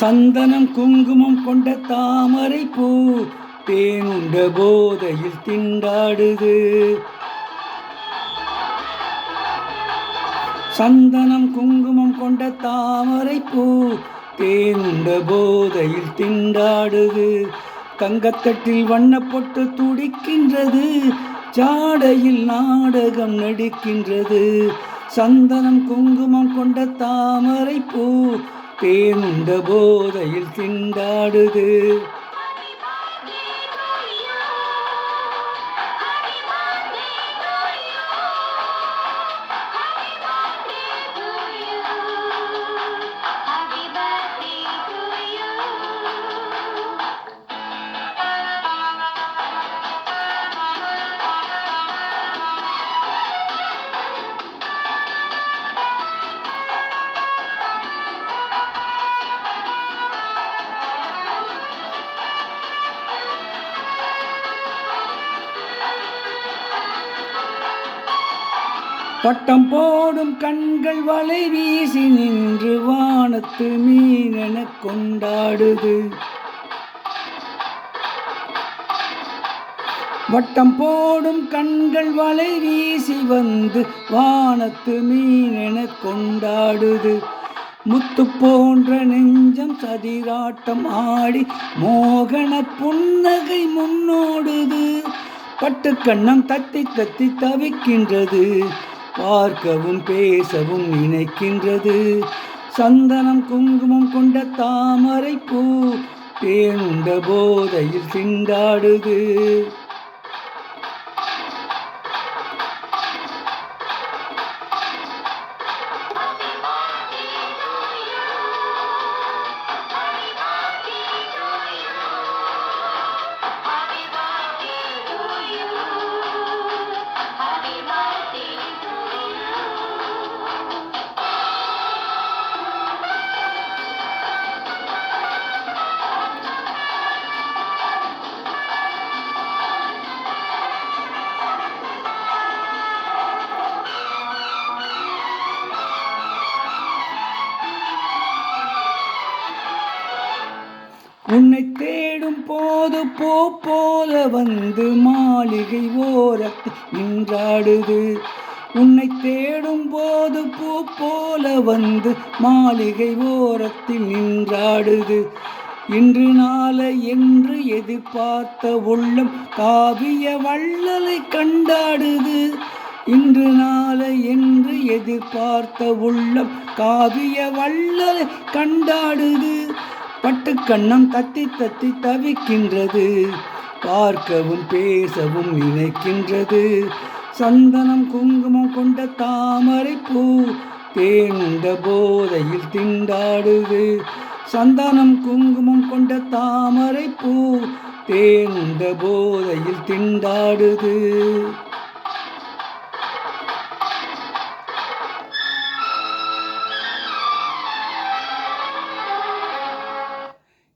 சந்தனம் குங்குமம் கொண்ட தாமரை பூ தேனுண்ட போதையில் திண்டாடுது. சந்தனம் குங்குமம் கொண்ட தாமரை பூ தேனுண்ட போதையில் திண்டாடுது. தங்கத்தட்டில் வண்ணப்பொட்டு துடிக்கின்றது, ஜாடையில் நாடகம் நடிக்கின்றது. சந்தனம் குங்குமம் கொண்ட தாமரை பூ தேனுண்ட போதையில் திண்டாடுது. பட்டம் போடும் கண்கள் வலை வீசி நின்று வானத்து மீனென கொண்டாடுது. வட்டம் போடும் கண்கள் வலை வீசி வந்து வானத்து மீனென கொண்டாடுது. முத்து போன்ற நெஞ்சம் சதிராட்டம் ஆடி மோகன புன்னகை முன்னோடுது. பட்டு கண்ணம் தத்தி தத்தி தவிக்கின்றது, பார்க்கவும் பேசவும் நினைக்கின்றது. சந்தனம் குங்குமம் கொண்ட தாமரை பூ தேனுண்ட போதையில் திண்டாடுது. உன்னை தேடும் போது போ போல வந்து மாளிகை ஓரத்தில் நின்றாடுது. உன்னை தேடும் போது பூ போல வந்து மாளிகை ஓரத்தில் நின்றாடுது. இன்று நாளை என்று எதிர்பார்த்த உள்ளம் காவிய வள்ளலை கண்டாடுது. இன்று நாளை என்று எதிர்பார்த்த உள்ளம் காவிய வள்ளலை கண்டாடுது. பட்டு கண்ணம் தத்தி தத்தி தவிக்கின்றது, பார்க்கவும் பேசவும் நினைக்கின்றது. சந்தனம் குங்குமம் கொண்ட தாமரை பூ தேனுண்ட போதையில் திண்டாடுது. சந்தனம் குங்குமம் கொண்ட தாமரை பூ தேனுண்ட போதையில் திண்டாடுது.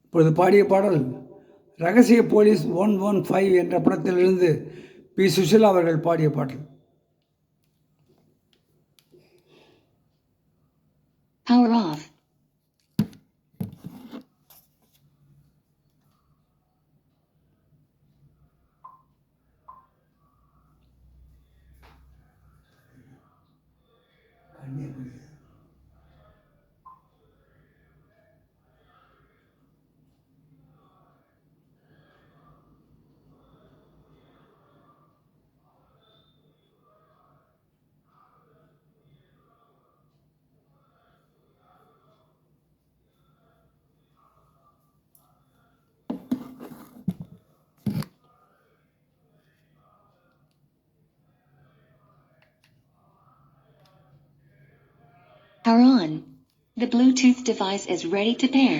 இப்பொழுது பாடிய பாடல் ரகசிய போலீஸ் 115 என்ற படத்திலிருந்து பி. சுஷீலா அவர்கள் பாடிய பாடல். Power off. Power on. The Bluetooth device is ready to pair.